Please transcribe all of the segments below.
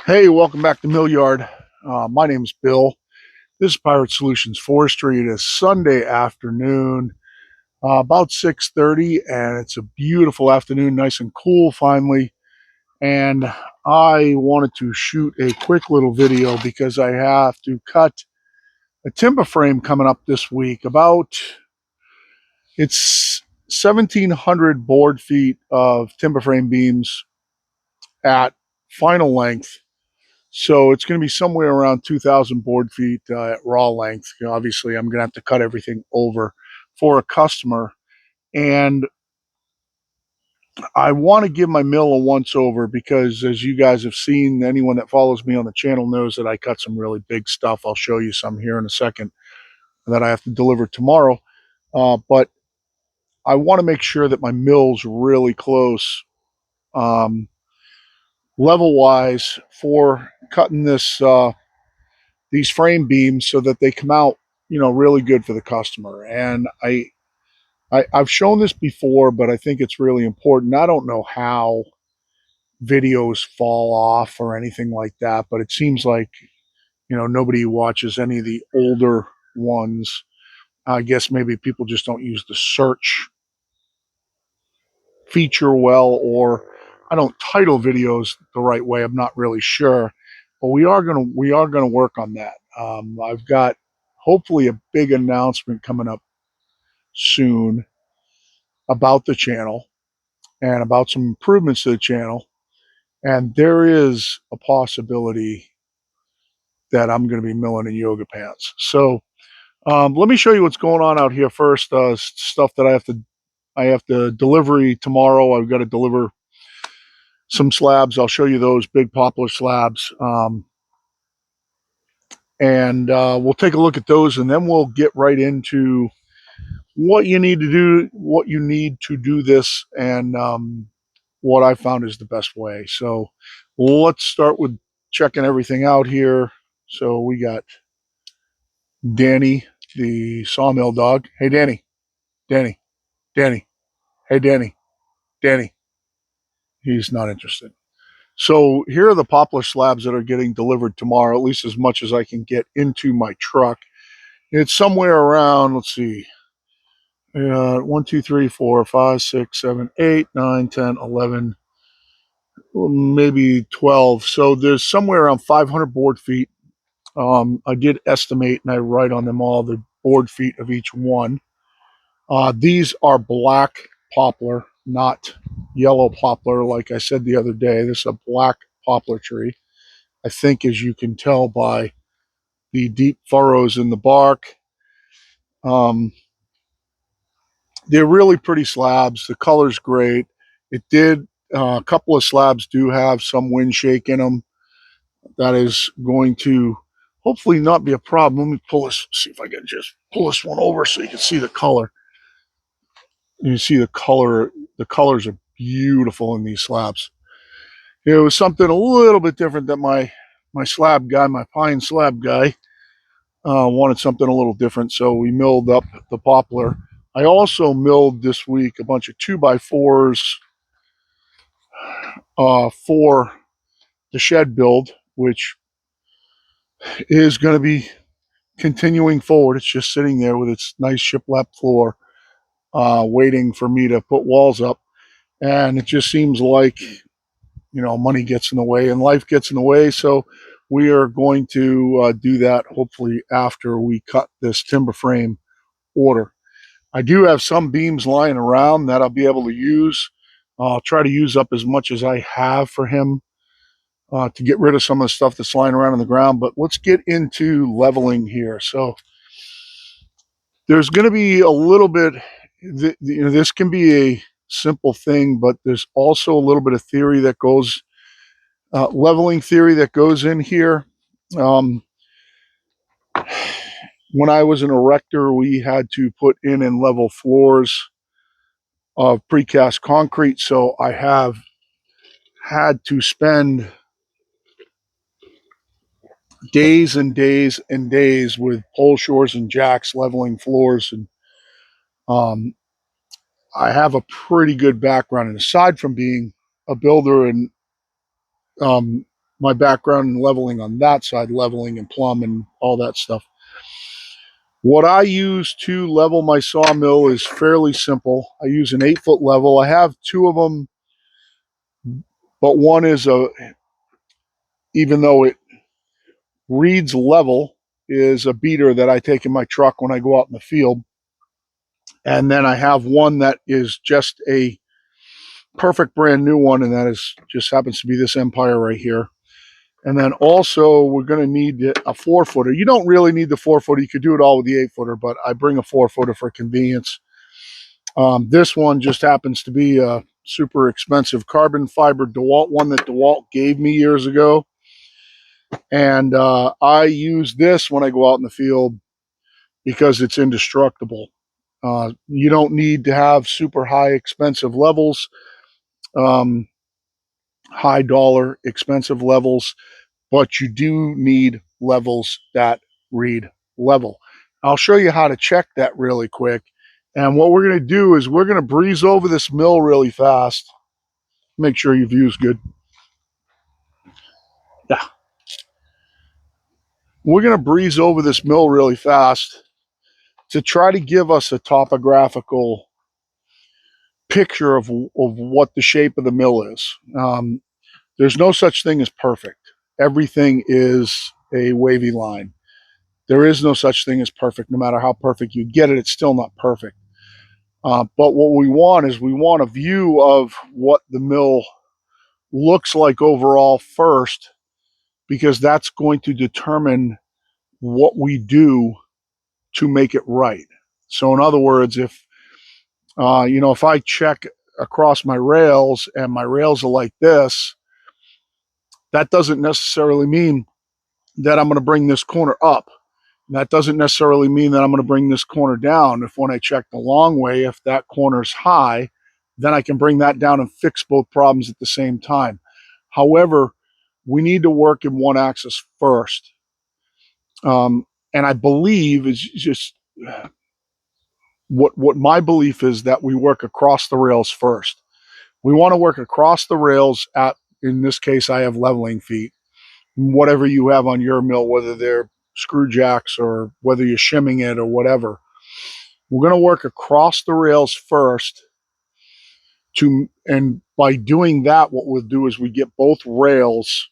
Hey, welcome back to Mill Yard. My name's Bill. This is Pirate Solutions Forestry. It is Sunday afternoon, about 6:30, and it's a beautiful afternoon, nice and cool finally. And I wanted to shoot a quick little video because I have to cut a timber frame coming up this week. It's 1,700 board feet of timber frame beams at final length. So it's going to be somewhere around 2,000 board feet at raw length. Obviously, I'm going to have to cut everything over for a customer. And I want to give my mill a once over because, as you guys have seen, anyone that follows me on the channel knows that I cut some really big stuff. I'll show you some here in a second that I have to deliver tomorrow. But I want to make sure that my mill's really close, um, level wise, for cutting these frame beams so that they come out, really good for the customer. And I've shown this before, but I think it's really important. I don't know how videos fall off or anything like that, but it seems like, nobody watches any of the older ones. I guess maybe people just don't use the search feature well, or I don't title videos the right way. I'm not really sure, but we are gonna work on that. I've got hopefully a big announcement coming up soon about the channel and about some improvements to the channel. And there is a possibility that I'm going to be milling in yoga pants. So let me show you what's going on out here first. Stuff that I have to delivery tomorrow. I've got to deliver some slabs. I'll show you those big poplar slabs. And we'll take a look at those, and then we'll get right into what you need to do this, and what I found is the best way. So let's start with checking everything out here. So we got Danny, the sawmill dog. Hey, Danny, Danny, Danny. Hey, Danny, Danny. He's not interested. So here are the poplar slabs that are getting delivered tomorrow, at least as much as I can get into my truck. It's somewhere around, let's see, 1, 2, 3, 4, 5, 6, 7, 8, 9, 10, 11, maybe 12. So there's somewhere around 500 board feet. I did estimate, and I write on them all the board feet of each one. These are black poplar, not yellow poplar, like I said the other day. This is a black poplar tree. I think, as you can tell by the deep furrows in the bark. Um, they're really pretty slabs. The color's great. A couple of slabs do have some wind shake in them. That is going to hopefully not be a problem. Let me see if I can just pull this one over so you can see the color. You see the color. The colors are beautiful in these slabs. It was something a little bit different that my slab guy, my pine slab guy, wanted something a little different, so we milled up the poplar. I also milled this week a bunch of 2x4s for the shed build, which is going to be continuing forward. It's just sitting there with its nice shiplap floor, waiting for me to put walls up. And it just seems like, money gets in the way and life gets in the way. So we are going to do that hopefully after we cut this timber frame order. I do have some beams lying around that I'll be able to use. I'll try to use up as much as I have for him to get rid of some of the stuff that's lying around on the ground. But let's get into leveling here. So there's going to be a little bit, this can be a simple thing, but there's also a little bit of theory that goes, leveling theory that goes in here. Um, when I was an erector, we had to put in and level floors of precast concrete. So I have had to spend days and days and days with pole shores and jacks leveling floors. And um, I have a pretty good background. And aside from being a builder and um, my background in leveling on that side, leveling and plumb and all that stuff. What I use to level my sawmill is fairly simple. I use an 8-foot level. I have two of them, but one is even though it reads level, is a beater that I take in my truck when I go out in the field. And then I have one that is just a perfect brand new one, and that is just happens to be this Empire right here. And then also we're going to need a 4-footer. You don't really need the 4-footer. You could do it all with the 8-footer, but I bring a 4-footer for convenience. This one just happens to be a super expensive carbon fiber DeWalt one that DeWalt gave me years ago. And I use this when I go out in the field because it's indestructible. You don't need to have super high expensive levels, high dollar expensive levels, but you do need levels that read level. I'll show you how to check that really quick. And what we're going to do is we're going to breeze over this mill really fast. Make sure your view's good. Yeah. We're going to breeze over this mill really fast to try to give us a topographical picture of what the shape of the mill is. There's no such thing as perfect. Everything is a wavy line. There is no such thing as perfect. No matter how perfect you get it, it's still not perfect. But what we want is we want a view of what the mill looks like overall first, because that's going to determine what we do to make it right. So in other words, if if I check across my rails and my rails are like this, that doesn't necessarily mean that I'm going to bring this corner up. That doesn't necessarily mean that I'm going to bring this corner down. If when I check the long way, if that corner's high, then I can bring that down and fix both problems at the same time. However, we need to work in one axis first. And I believe is just what my belief is, that we work across the rails first. We want to work across the rails at, in this case, I have leveling feet. Whatever you have on your mill, whether they're screw jacks or whether you're shimming it or whatever. We're going to work across the rails first and by doing that, what we'll do is we get both rails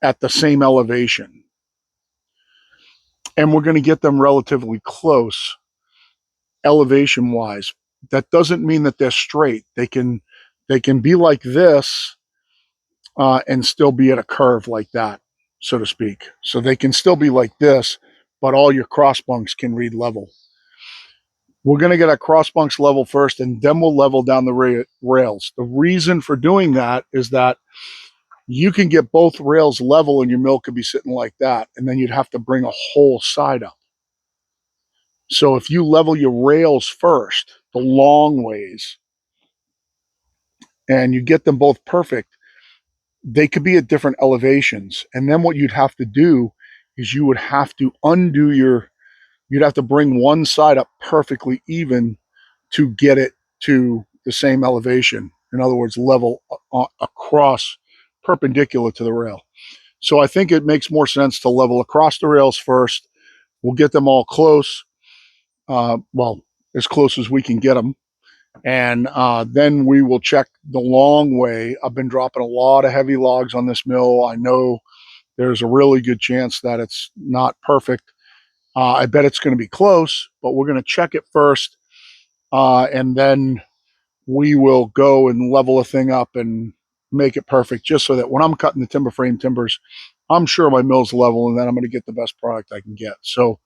at the same elevation. And we're going to get them relatively close elevation wise. That doesn't mean that they're straight. They can be like this and still be at a curve like that, so to speak. So they can still be like this, but all your cross bunks can read level. We're going to get our cross bunks level first, and then we'll level down the rails. The reason for doing that is that you can get both rails level and your mill could be sitting like that, and then you'd have to bring a whole side up. So if you level your rails first, the long ways, and you get them both perfect, they could be at different elevations. And then what you'd have to do is you would have to you'd have to bring one side up perfectly even to get it to the same elevation. In other words, level across, perpendicular to the rail. So I think it makes more sense to level across the rails first. We'll get them all close, well, as close as we can get them. And then we will check the long way. I've been dropping a lot of heavy logs on this mill. I know there's a really good chance that it's not perfect. I bet it's going to be close, but we're going to check it first. And then we will go and level a thing up and make it perfect, just so that when I'm cutting the timber frame timbers, I'm sure my mill's level and then I'm going to get the best product I can get. So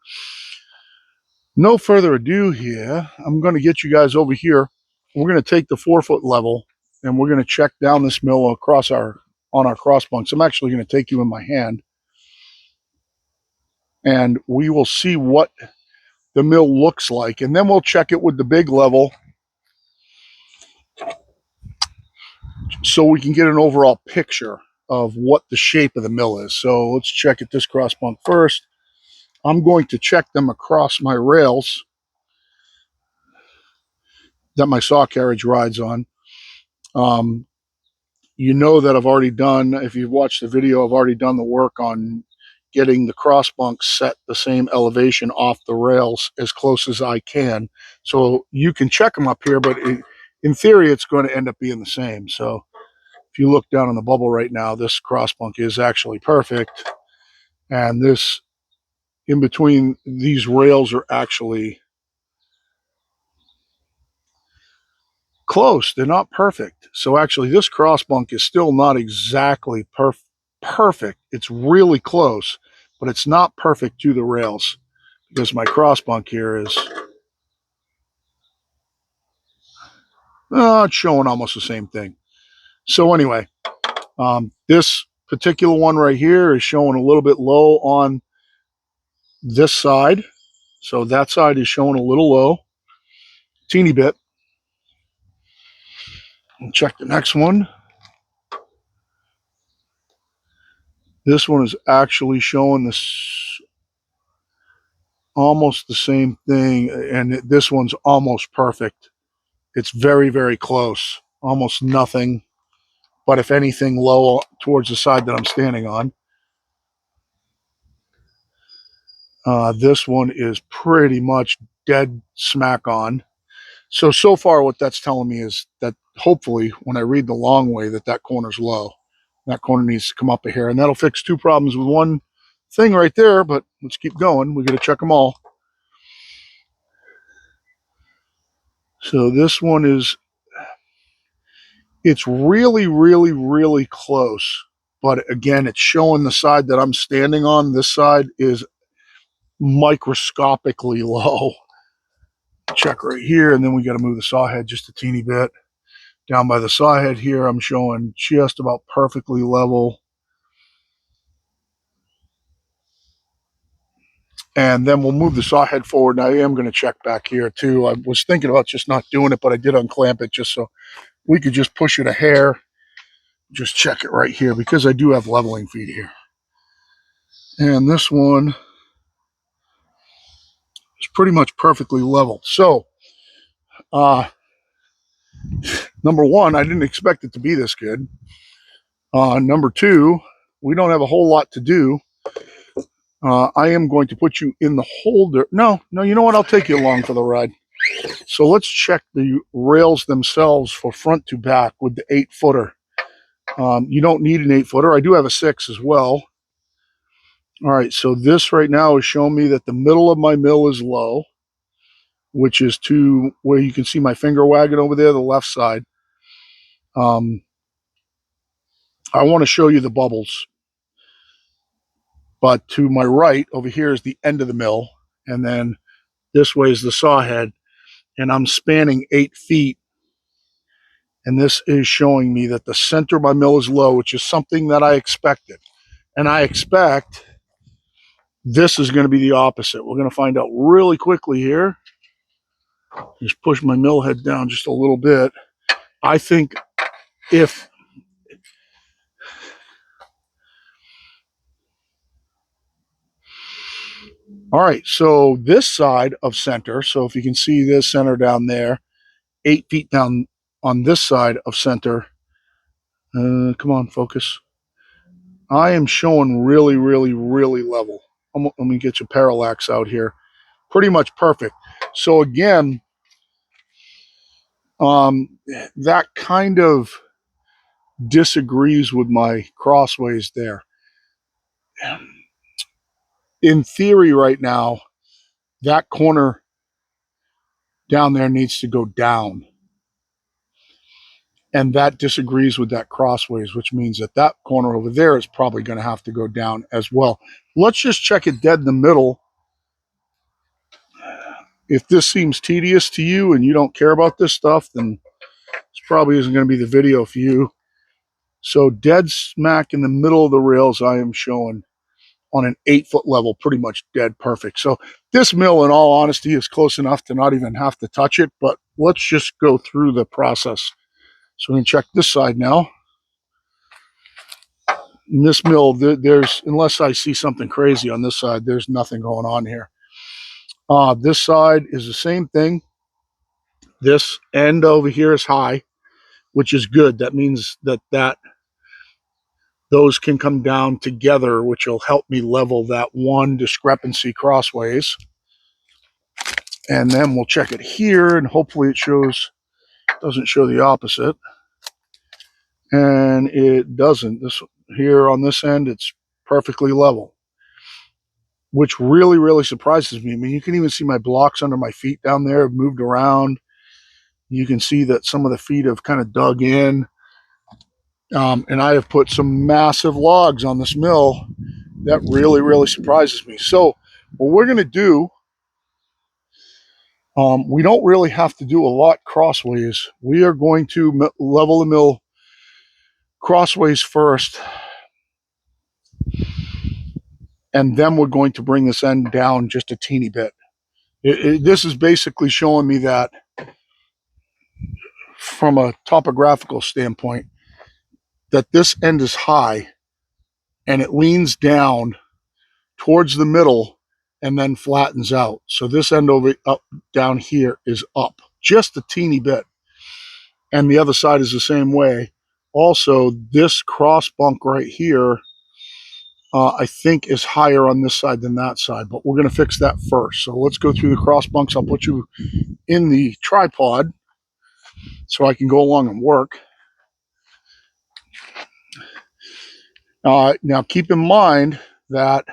no further ado here, I'm going to get you guys over here. We're going to take the 4-foot level and we're going to check down this mill across on our cross bunks. I'm actually going to take you in my hand and we will see what the mill looks like. And then we'll check it with the big level so we can get an overall picture of what the shape of the mill is. So let's check at this cross bunk first. I'm going to check them across my rails that my saw carriage rides on. you know that I've already done, if you've watched the video, I've already done the work on getting the cross bunks set the same elevation off the rails as close as I can. So you can check them up here, but in theory, it's going to end up being the same. So if you look down on the bubble right now, this cross bunk is actually perfect. And this, in between these rails, are actually close. They're not perfect. So actually, this cross bunk is still not exactly perfect. It's really close, but it's not perfect to the rails, because my cross bunk here is it's showing almost the same thing. So anyway, this particular one right here is showing a little bit low on this side. So that side is showing a little low, teeny bit. And check the next one. This one is actually showing this almost the same thing, and this one's almost perfect. It's very, very close, almost nothing, but if anything, low towards the side that I'm standing on. This one is pretty much dead smack on. So far what that's telling me is that hopefully when I read the long way that corner's low. That corner needs to come up a hair, and that'll fix two problems with one thing right there, but let's keep going. We got to check them all. So this one is, it's really, really, really close. But again, it's showing the side that I'm standing on. This side is microscopically low. Check right here, and then we got to move the saw head just a teeny bit. Down by the saw head here, I'm showing just about perfectly level. And then we'll move the saw head forward. And I am going to check back here too. I was thinking about just not doing it, but I did unclamp it just so we could just push it a hair. Just check it right here because I do have leveling feet here. And this one is pretty much perfectly level. So, number one, I didn't expect it to be this good. Number two, we don't have a whole lot to do. I am going to put you in the holder. No, you know what? I'll take you along for the ride. So let's check the rails themselves for front to back with the 8-footer. You don't need an 8-footer. I do have a 6 as well. All right, so this right now is showing me that the middle of my mill is low, which is to where you can see my finger wagging over there, the left side. I want to show you the bubbles. But to my right over here is the end of the mill, and then this way is the saw head, and I'm spanning 8 feet. And this is showing me that the center of my mill is low, which is something that I expected. And I expect this is going to be the opposite. We're going to find out really quickly here. Just push my mill head down just a little bit. I think if all right, so this side of center, so if you can see this center down there, 8 feet down on this side of center. Come on, focus. I am showing really, really, really level. Let me get your parallax out here. Pretty much perfect. So again, that kind of disagrees with my crossways there. In theory right now, that corner down there needs to go down. And that disagrees with that crossways, which means that that corner over there is probably going to have to go down as well. Let's just check it dead in the middle. If this seems tedious to you and you don't care about this stuff, then this probably isn't going to be the video for you. So dead smack in the middle of the rails, I am showing on an 8-foot level, pretty much dead perfect. So this mill, in all honesty, is close enough to not even have to touch it, but let's just go through the process. So we're going to check this side now. In this mill, there's, unless I see something crazy on this side, there's nothing going on here. This side is the same thing. This end over here is high, which is good. That means that those can come down together, which will help me level that one discrepancy crossways. And then we'll check it here, and hopefully it doesn't show the opposite. And it doesn't. This here on this end, it's perfectly level, which really, really surprises me. I mean, you can even see my blocks under my feet down there have moved around. You can see that some of the feet have kind of dug in. And I have put some massive logs on this mill. That really, really surprises me. So what we're going to do, we don't really have to do a lot crossways. We are going to level the mill crossways first, and then we're going to bring this end down just a teeny bit. This is basically showing me that from a topographical standpoint, that this end is high and it leans down towards the middle and then flattens out. So this end over up down here is up just a teeny bit. And the other side is the same way. Also, this cross bunk right here, I think is higher on this side than that side, but we're going to fix that first. So let's go through the cross bunks. I'll put you in the tripod so I can go along and work. Now keep in mind that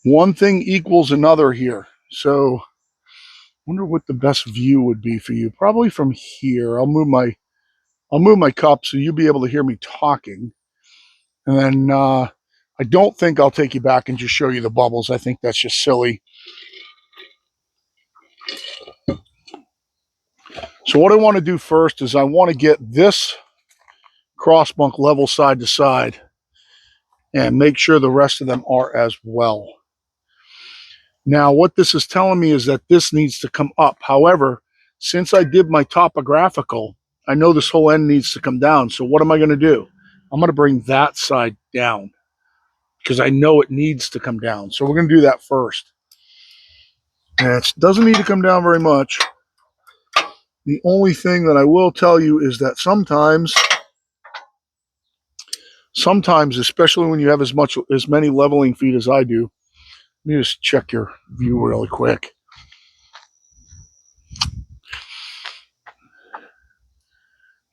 one thing equals another here. So I wonder what the best view would be for you. Probably from here. I'll move my cup so you'll be able to hear me talking. And then I don't think I'll take you back and just show you the bubbles. I think that's just silly. So what I want to do first is I want to get this cross bunk level side to side and make sure the rest of them are as well. Now, what this is telling me is that this needs to come up. However, since I did my topographical, I know this whole end needs to come down. So what am I going to do? I'm going to bring that side down because I know it needs to come down. So we're going to do that first. And it doesn't need to come down very much. The only thing that I will tell you is that sometimes, especially when you have as many leveling feet as I do, let me just check your view really quick.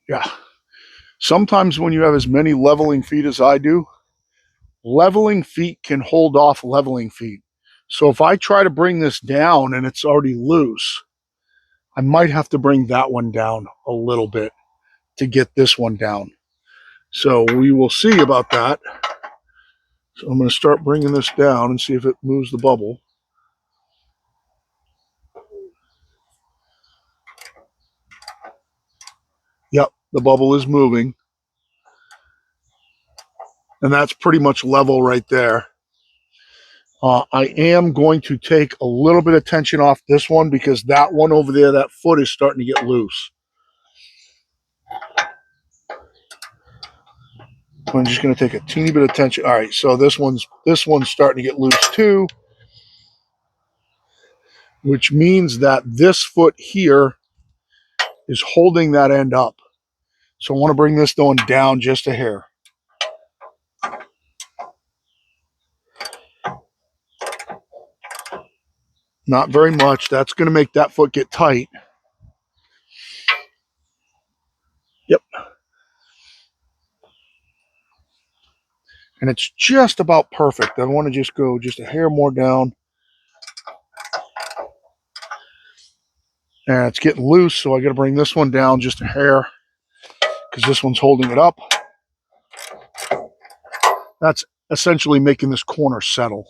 Yeah. Sometimes when you have as many leveling feet as I do, leveling feet can hold off leveling feet. So if I try to bring this down and it's already loose, I might have to bring that one down a little bit to get this one down. So we will see about that. So I'm going to start bringing this down and see if it moves the bubble. Yep, the bubble is moving. And that's pretty much level right there. I am going to take a little bit of tension off this one because that one over there, that foot is starting to get loose. I'm just going to take a teeny bit of tension. All right, so this one's starting to get loose too, which means that this foot here is holding that end up. So I want to bring this one down just a hair. Not very much. That's going to make that foot get tight. Yep. And it's just about perfect. I want to just go just a hair more down. And it's getting loose, so I got to bring this one down just a hair because this one's holding it up. That's essentially making this corner settle.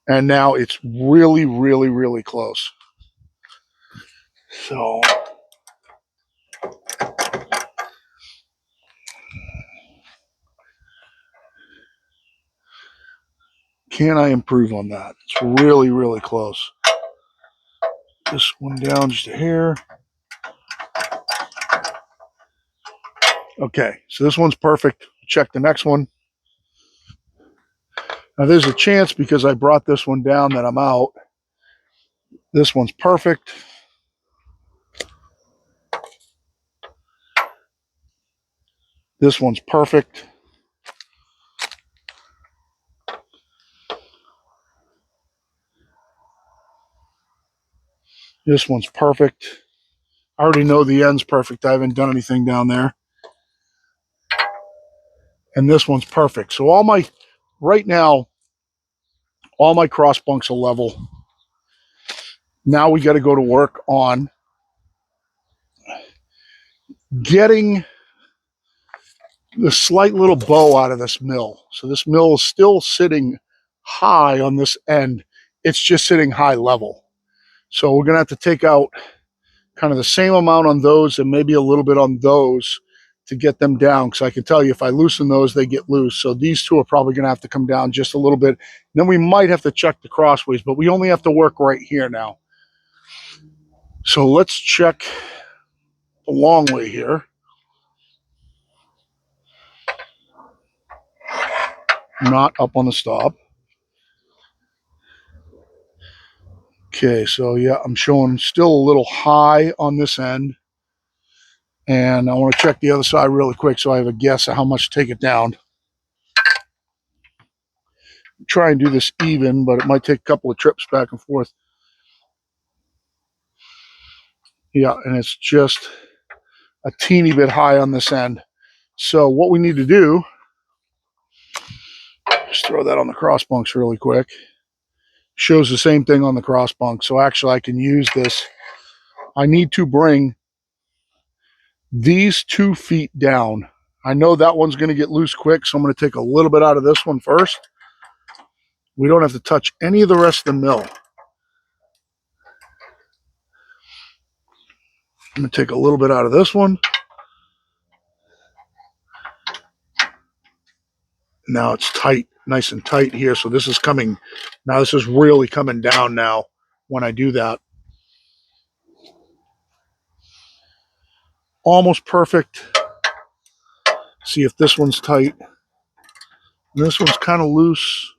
And now it's really, really, really close. So can I improve on that? It's really, really close. This one down just a hair. Okay, so this one's perfect. Check the next one. Now there's a chance because I brought this one down that I'm out. This one's perfect. This one's perfect. This one's perfect. I already know the end's perfect. I haven't done anything down there. And this one's perfect. So right now, all my cross bunks are level. Now we got to go to work on getting the slight little bow out of this mill. So this mill is still sitting high on this end. It's just sitting high level. So we're going to have to take out kind of the same amount on those and maybe a little bit on those to get them down. Because I can tell you if I loosen those, they get loose. So these two are probably going to have to come down just a little bit. Then we might have to check the crossways, but we only have to work right here now. So let's check the long way here. Not up on the stop. Okay, so yeah, I'm showing still a little high on this end. And I want to check the other side really quick so I have a guess at how much to take it down. Try and do this even, but it might take a couple of trips back and forth. Yeah, and it's just a teeny bit high on this end. So what we need to do, just throw that on the cross bunks really quick. Shows the same thing on the cross bunk. So actually I can use this. I need to bring these 2 feet down. I know that one's going to get loose quick, so I'm going to take a little bit out of this one first. We don't have to touch any of the rest of the mill. I'm going to take a little bit out of this one. Now it's tight, nice and tight here. So this is coming, now this is really coming down now when I do that. Almost perfect. See if this one's tight. And this one's kind of loose.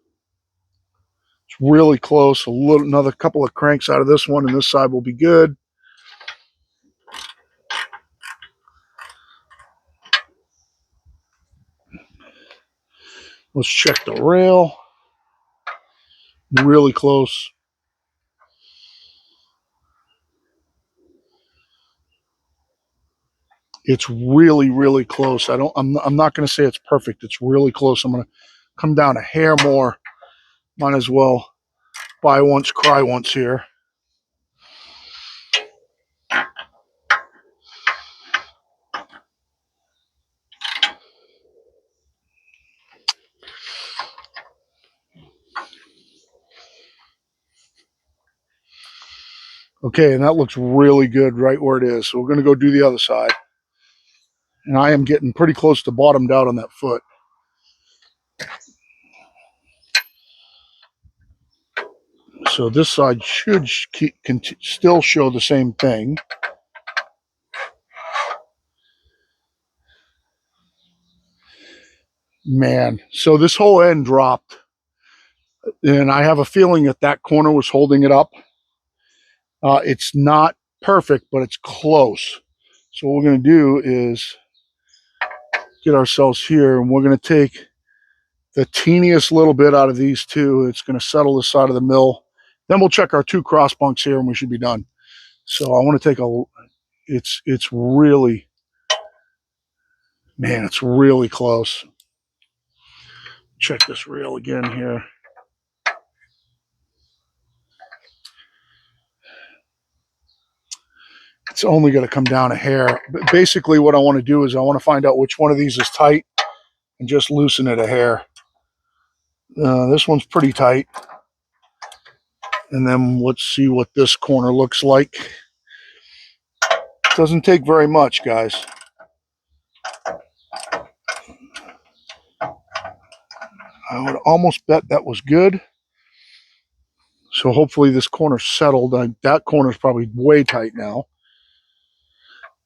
It's really close. Another couple of cranks out of this one, and this side will be good. Let's check the rail. Really close. It's really, really close. I'm not going to say it's perfect. It's really close. I'm going to come down a hair more. Might as well buy once, cry once here. Okay, and that looks really good right where it is. So we're going to go do the other side. And I am getting pretty close to bottomed out on that foot. So this side should still show the same thing. Man, so this whole end dropped. And I have a feeling that that corner was holding it up. It's not perfect, but it's close. So what we're going to do is get ourselves here, and we're going to take the teeniest little bit out of these two. It's going to settle the side of the mill. Then we'll check our 2 cross bunks here, and we should be done. So I want to take it's really, man, it's really close. Check this rail again here. It's only going to come down a hair. But basically what I want to do is I want to find out which one of these is tight and just loosen it a hair. This one's pretty tight. And then let's see what this corner looks like. Doesn't take very much, guys. I would almost bet that was good. So hopefully this corner's settled. That corner's probably way tight now.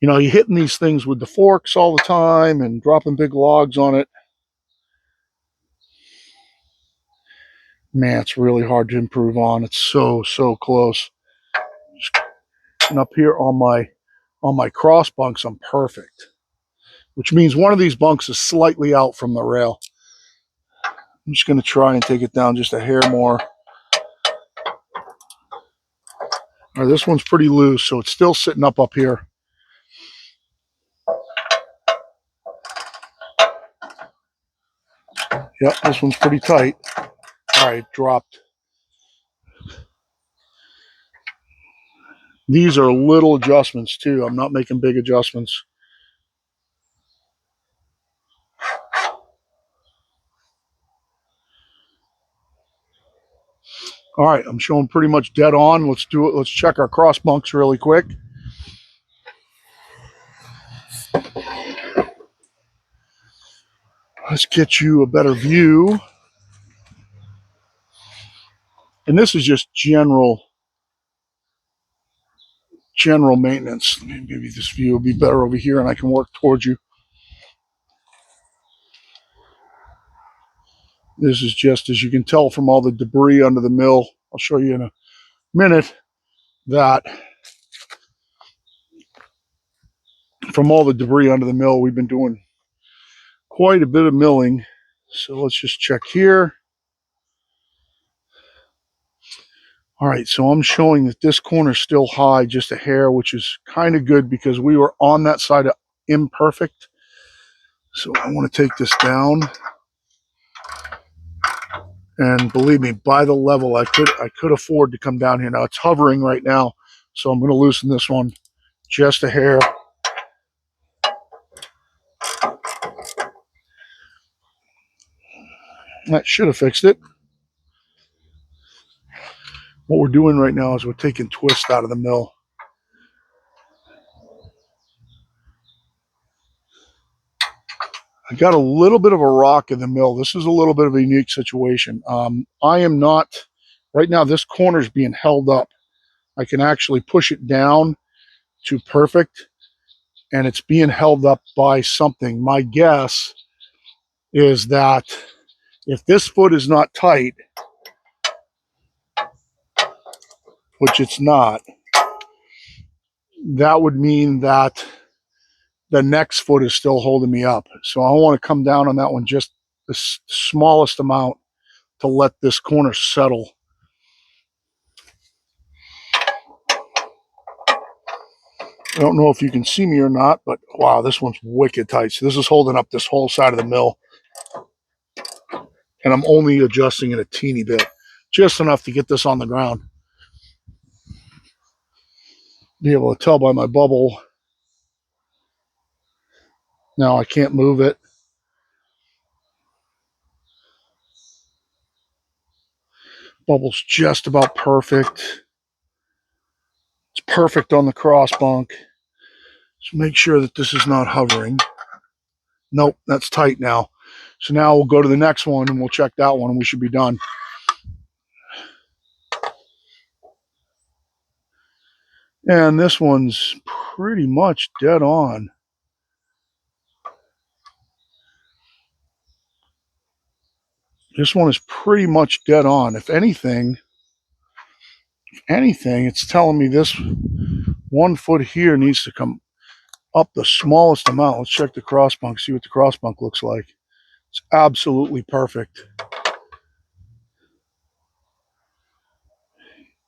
You know, you're hitting these things with the forks all the time and dropping big logs on it. Man, it's really hard to improve on. It's so close. And up here on my cross bunks, I'm perfect. Which means one of these bunks is slightly out from the rail. I'm just going to try and take it down just a hair more. All right, this one's pretty loose, so it's still sitting up here. Yep, this one's pretty tight. All right, dropped. These are little adjustments too. I'm not making big adjustments. All right, I'm showing pretty much dead on. Let's do it. Let's check our cross bunks really quick. Let's get you a better view. And this is just general maintenance. Let me give you this view. It'll be better over here and I can work towards you. This is just, as you can tell from all the debris under the mill, I'll show you in a minute, that from all the debris under the mill, we've been doing quite a bit of milling. So let's just check here. All right, so I'm showing that this corner is still high, just a hair, which is kind of good because we were on that side of imperfect. So I want to take this down. And believe me, by the level, I could afford to come down here. Now it's hovering right now, so I'm going to loosen this one just a hair. That should have fixed it. What we're doing right now is we're taking twist out of the mill. I got a little bit of a rock in the mill. This is a little bit of a unique situation. I am not, right now this corner is being held up. I can actually push it down to perfect, and it's being held up by something. My guess is that if this foot is not tight, which it's not, that would mean that the next foot is still holding me up. So I want to come down on that one just the smallest amount to let this corner settle. I don't know if you can see me or not, but wow, this one's wicked tight. So this is holding up this whole side of the mill. And I'm only adjusting it a teeny bit, just enough to get this on the ground. Be able to tell by my bubble. Now I can't move it. Bubble's just about perfect. It's perfect on the cross bunk. So make sure that this is not hovering. Nope, that's tight now. So now we'll go to the next one and we'll check that one and we should be done. And this one's pretty much dead on. This one is pretty much dead on. If anything, it's telling me this 1 foot here needs to come up the smallest amount. Let's check the cross bunk, see what the cross bunk looks like. It's absolutely perfect.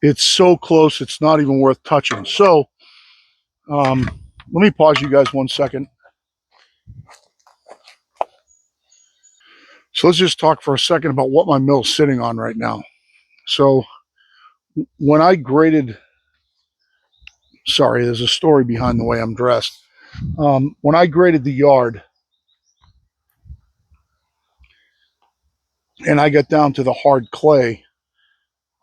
It's so close, it's not even worth touching. So let me pause you guys 1 second. So let's just talk for a second about what my mill's sitting on right now. So when I graded, sorry, there's a story behind the way I'm dressed. When I graded the yard and I got down to the hard clay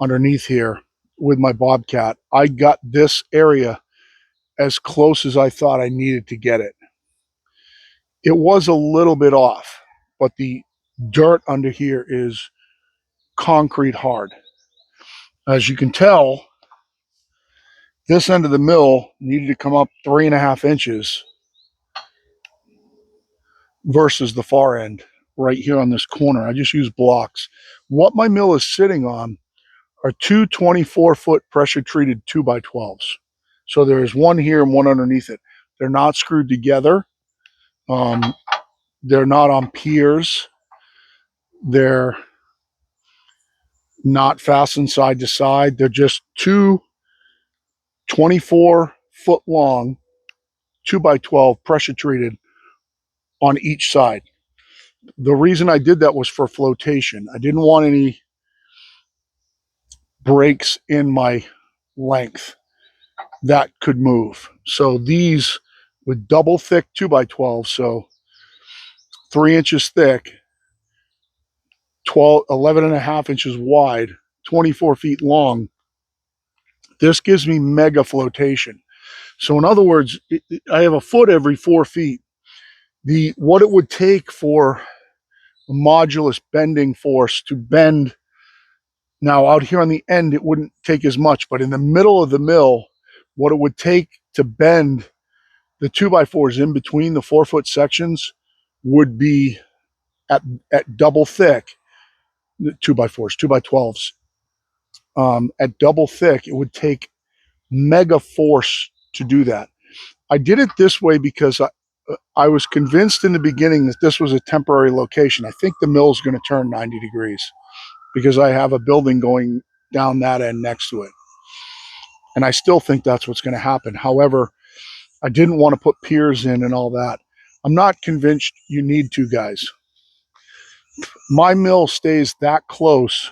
underneath here with my Bobcat, I got this area as close as I thought I needed to get it. It was a little bit off, but the dirt under here is concrete hard. As you can tell, this end of the mill needed to come up 3.5 inches versus the far end right here on this corner. I just used blocks. What my mill is sitting on are two 24-foot pressure treated 2x12s. So there's one here and one underneath it. They're not screwed together. They're not on piers. They're not fastened side to side. They're just two 24-foot long 2x12 pressure treated on each side. The reason I did that was for flotation. I didn't want any breaks in my length that could move. So these with double thick 2x12, so 3 inches thick, 11 and a half inches wide, 24 feet long. This gives me mega flotation. So in other words, I have a foot every 4 feet. What it would take for a modulus bending force to bend, now out here on the end, it wouldn't take as much, but in the middle of the mill, what it would take to bend the 2x4s in between the 4-foot sections would be at double thick, 2x4s, 2x12s. At double thick, it would take mega force to do that. I did it this way because I was convinced in the beginning that this was a temporary location. I think the mill's going to turn 90 degrees because I have a building going down that end next to it. And I still think that's what's going to happen. However, I didn't want to put piers in and all that. I'm not convinced you need to, guys. My mill stays that close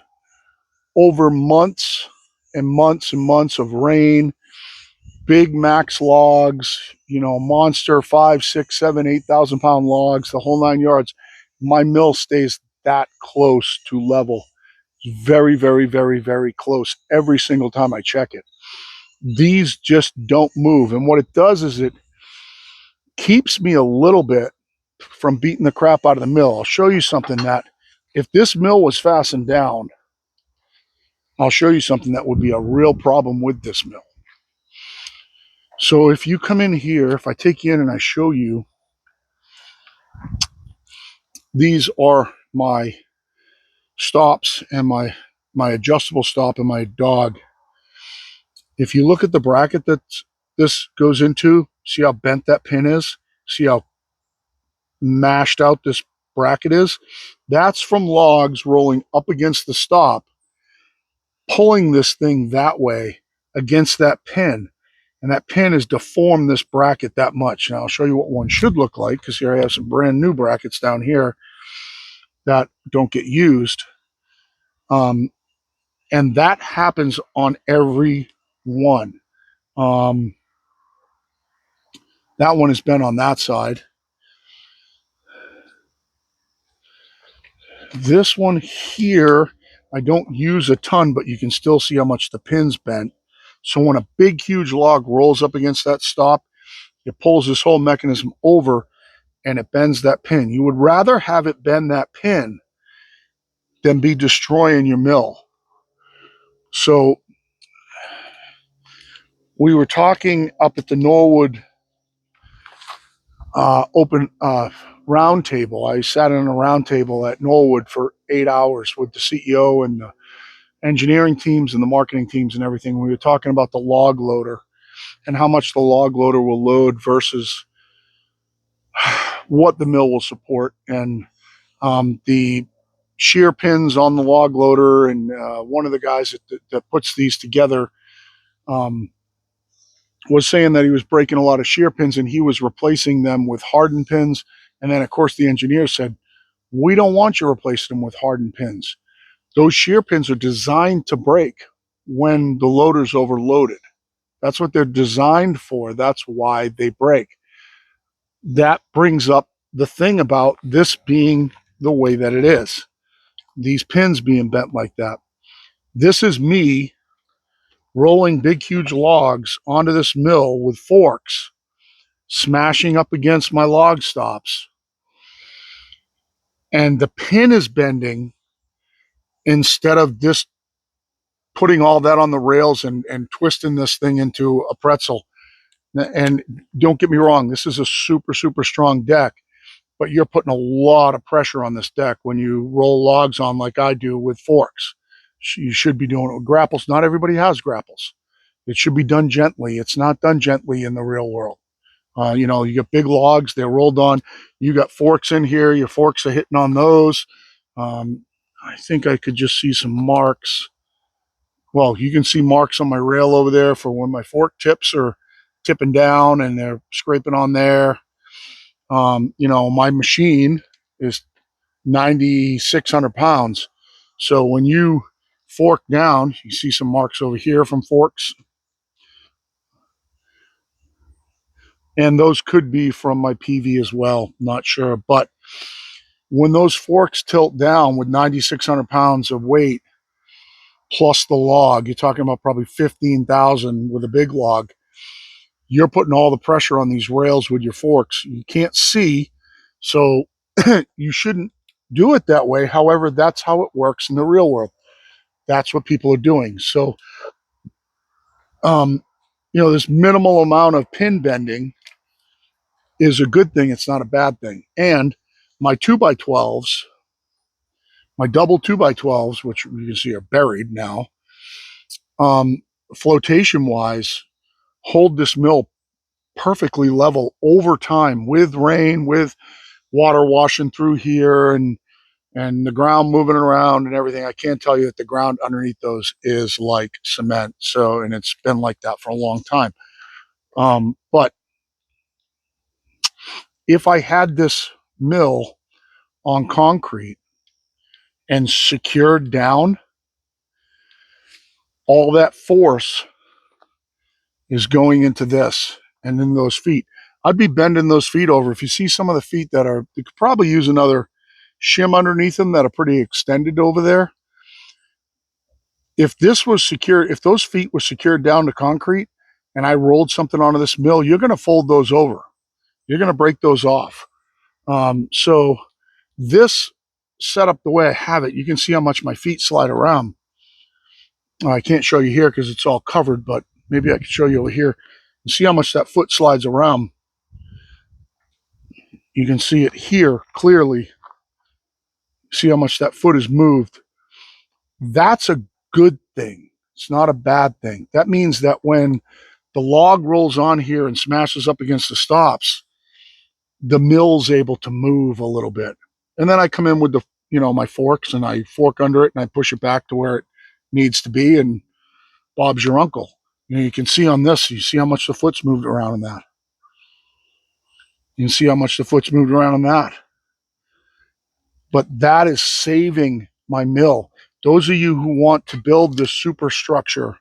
over months and months and months of rain, big max logs, monster 5, 6, 7, 8,000 pound logs, the whole 9 yards. My mill stays that close to level. Very, very, very, very close every single time I check it. These just don't move. And what it does is it keeps me a little bit from beating the crap out of the mill. I'll show you something that if this mill was fastened down, I'll show you something that would be a real problem with this mill. So if you come in here, if I take you in and I show you, these are my stops and my adjustable stop and my dog. If you look at the bracket that this goes into, see how bent that pin is? See how mashed out this bracket is? That's from logs rolling up against the stop, pulling this thing that way against that pin. And that pin has deformed this bracket that much. Now I'll show you what one should look like, because here I have some brand new brackets down here that don't get used. And that happens on every one. That one has been on that side. This one here, I don't use a ton, but you can still see how much the pin's bent. So when a big, huge log rolls up against that stop, it pulls this whole mechanism over and it bends that pin. You would rather have it bend that pin than be destroying your mill. So we were talking up at the Norwood open round table. I sat in a round table at Norwood for 8 hours with the CEO and the engineering teams and the marketing teams and everything. We were talking about the log loader and how much the log loader will load versus what the mill will support, and the shear pins on the log loader. And one of the guys that puts these together was saying that he was breaking a lot of shear pins and he was replacing them with hardened pins. And then, of course, the engineer said, we don't want you replacing them with hardened pins. Those shear pins are designed to break when the loader's overloaded. That's what they're designed for. That's why they break. That brings up the thing about this being the way that it is. These pins being bent like that. This is me rolling big, huge logs onto this mill with forks, smashing up against my log stops. And the pin is bending instead of just putting all that on the rails and twisting this thing into a pretzel. And don't get me wrong, this is a super, super strong deck, but you're putting a lot of pressure on this deck when you roll logs on like I do with forks. You should be doing it with grapples. Not everybody has grapples. It should be done gently. It's not done gently in the real world. You know, you get big logs, they're rolled on. You got forks in here, your forks are hitting on those. I think I could just see some marks. Well, you can see marks on my rail over there for when my fork tips are tipping down and they're scraping on there. You know, my machine is 9,600 pounds. So when you fork down, you see some marks over here from forks. And those could be from my PV as well, not sure. But when those forks tilt down with 9,600 pounds of weight, plus the log, you're talking about probably 15,000 with a big log. You're putting all the pressure on these rails with your forks. You can't see, so you shouldn't do it that way. However, that's how it works in the real world. That's what people are doing. So, you know, this minimal amount of pin bending is a good thing. It's not a bad thing. And my 2x12s, my double 2x12s, which you can see are buried now, flotation wise, hold this mill perfectly level over time with rain, with water washing through here and the ground moving around and everything. I can't tell you that the ground underneath those is like cement. So, and it's been like that for a long time. But if I had this mill on concrete and secured down, all that force is going into this and then those feet. I'd be bending those feet over. If you see some of the feet that are, you could probably use another shim underneath them that are pretty extended over there. If this was secure, if those feet were secured down to concrete and I rolled something onto this mill, you're going to fold those over. You're going to break those off. So this setup, the way I have it, you can see how much my feet slide around. I can't show you here because it's all covered, but maybe I can show you over here. You see how much that foot slides around. You can see it here clearly. See how much that foot is moved. That's a good thing. It's not a bad thing. That means that when the log rolls on here and smashes up against the stops, the mill's able to move a little bit. And then I come in with the, you know, my forks and I fork under it and I push it back to where it needs to be. And Bob's your uncle. You know, you can see on this, you see how much the foot's moved around in that. You can see how much the foot's moved around in that. But that is saving my mill. Those of you who want to build this superstructure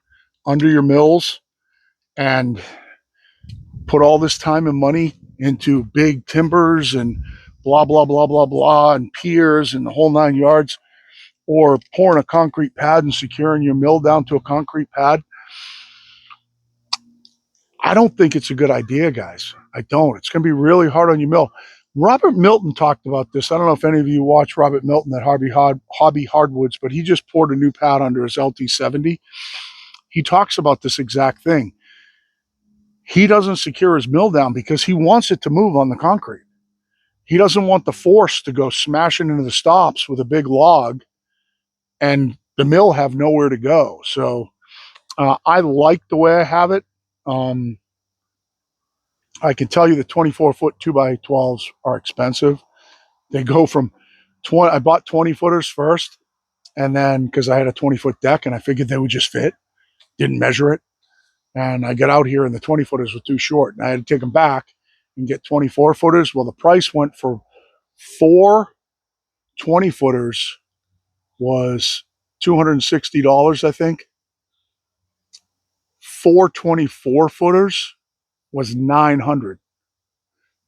under your mills and put all this time and money into big timbers and blah, blah, blah, blah, blah, and piers and the whole 9 yards, or pouring a concrete pad and securing your mill down to a concrete pad, I don't think it's a good idea, guys. I don't. It's going to be really hard on your mill. Robert Milton talked about this. I don't know if any of you watch Robert Milton at Hobby Hardwoods, but he just poured a new pad under his LT70. He talks about this exact thing. He doesn't secure his mill down because he wants it to move on the concrete. He doesn't want the force to go smashing into the stops with a big log and the mill have nowhere to go. So I like the way I have it. I can tell you the 24-foot 2x12s are expensive. They go from 20. I bought 20 footers first, and then because I had a 20-foot deck and I figured they would just fit, didn't measure it. And I got out here and the 20 footers were too short. And I had to take them back and get 24 footers. Well, the price went for 4 20 footers was $260, I think. 4 24 footers was $900.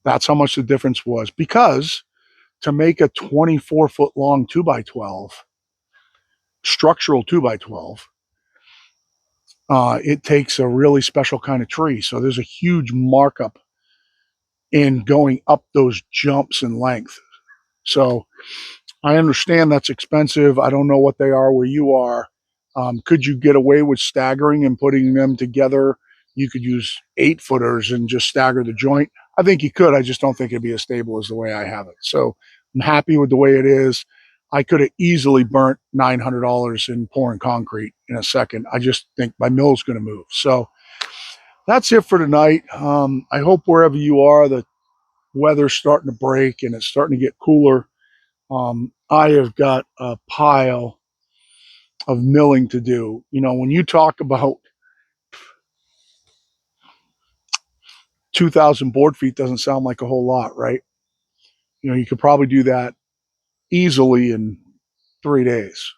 That's how much the difference was, because to make a 24-foot long 2x12, structural 2x12, it takes a really special kind of tree. So there's a huge markup in going up those jumps in length. So I understand that's expensive. I don't know what they are where you are. Could you get away with staggering and putting them together? You could use 8 footers and just stagger the joint. I think you could. I just don't think it'd be as stable as the way I have it. So I'm happy with the way it is. I could have easily burnt $900 in pouring concrete in a second. I just think my mill's going to move. So that's it for tonight. I hope wherever you are, the weather's starting to break and it's starting to get cooler. I have got a pile of milling to do. You know, when you talk about 2,000 board feet, doesn't sound like a whole lot, right? You know, you could probably do that easily in 3 days.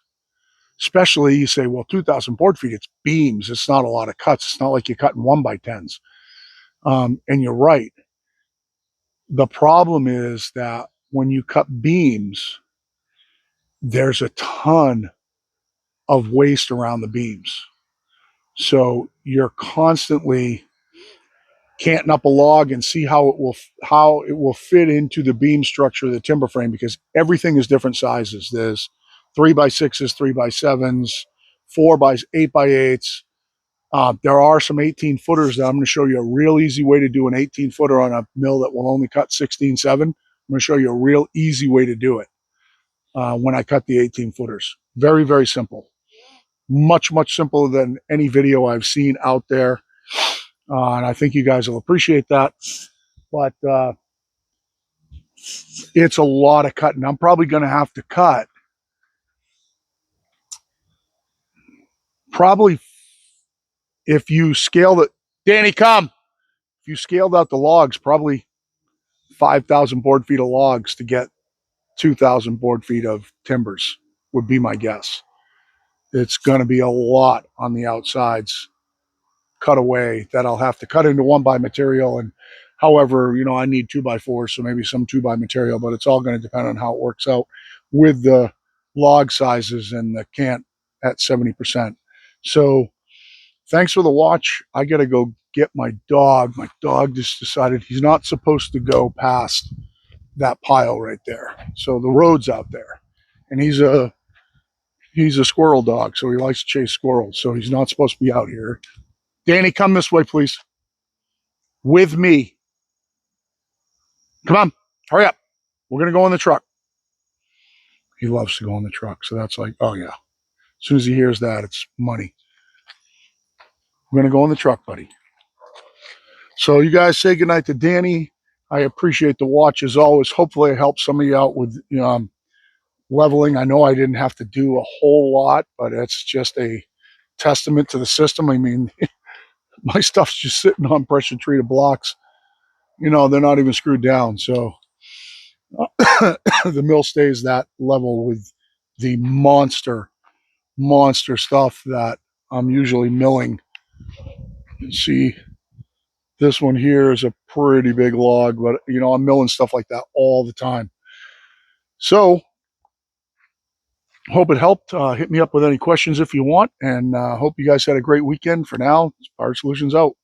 Especially you say, well, 2,000 board feet, it's beams. It's not a lot of cuts. It's not like you're cutting 1x10s. And you're right. The problem is that when you cut beams, there's a ton of waste around the beams. So you're constantly canting up a log and see how it will fit into the beam structure of the timber frame, because everything is different sizes. There's 3x6s, 3x7s, 4x8x8s. There are some 18-footers that I'm going to show you a real easy way to do an 18-footer on a mill that will only cut 16/7. I'm going to show you a real easy way to do it when I cut the 18-footers. Very, very simple. Much, much simpler than any video I've seen out there. And I think you guys will appreciate that. But it's a lot of cutting. I'm probably going to have to cut probably, if you scale it, Danny, come. If you scaled out the logs, probably 5,000 board feet of logs to get 2,000 board feet of timbers would be my guess. It's going to be a lot on the outsides cut away that I'll have to cut into 1x material. And however, you know, I need 2x4, so maybe some 2x material, but it's all going to depend on how it works out with the log sizes and the cant at 70%. So thanks for the watch. I got to go get my dog. My dog just decided he's not supposed to go past that pile right there. So the road's out there, and he's a squirrel dog, so he likes to chase squirrels. So he's not supposed to be out here. Danny, come this way, please. With me. Come on, hurry up. We're gonna go in the truck. He loves to go in the truck, so that's like, oh yeah. As soon as he hears that, it's money. We're gonna go in the truck, buddy. So you guys say goodnight to Danny. I appreciate the watch as always. Hopefully I helped some of you out with leveling. I know I didn't have to do a whole lot, but it's just a testament to the system. I mean, my stuff's just sitting on pressure treated blocks. You know, they're not even screwed down. So the mill stays that level with the monster stuff that I'm usually milling. You see, this one here is a pretty big log, but you know, I'm milling stuff like that all the time. So hope it helped. Hit me up with any questions if you want, and hope you guys had a great weekend. For now, Power Solutions out.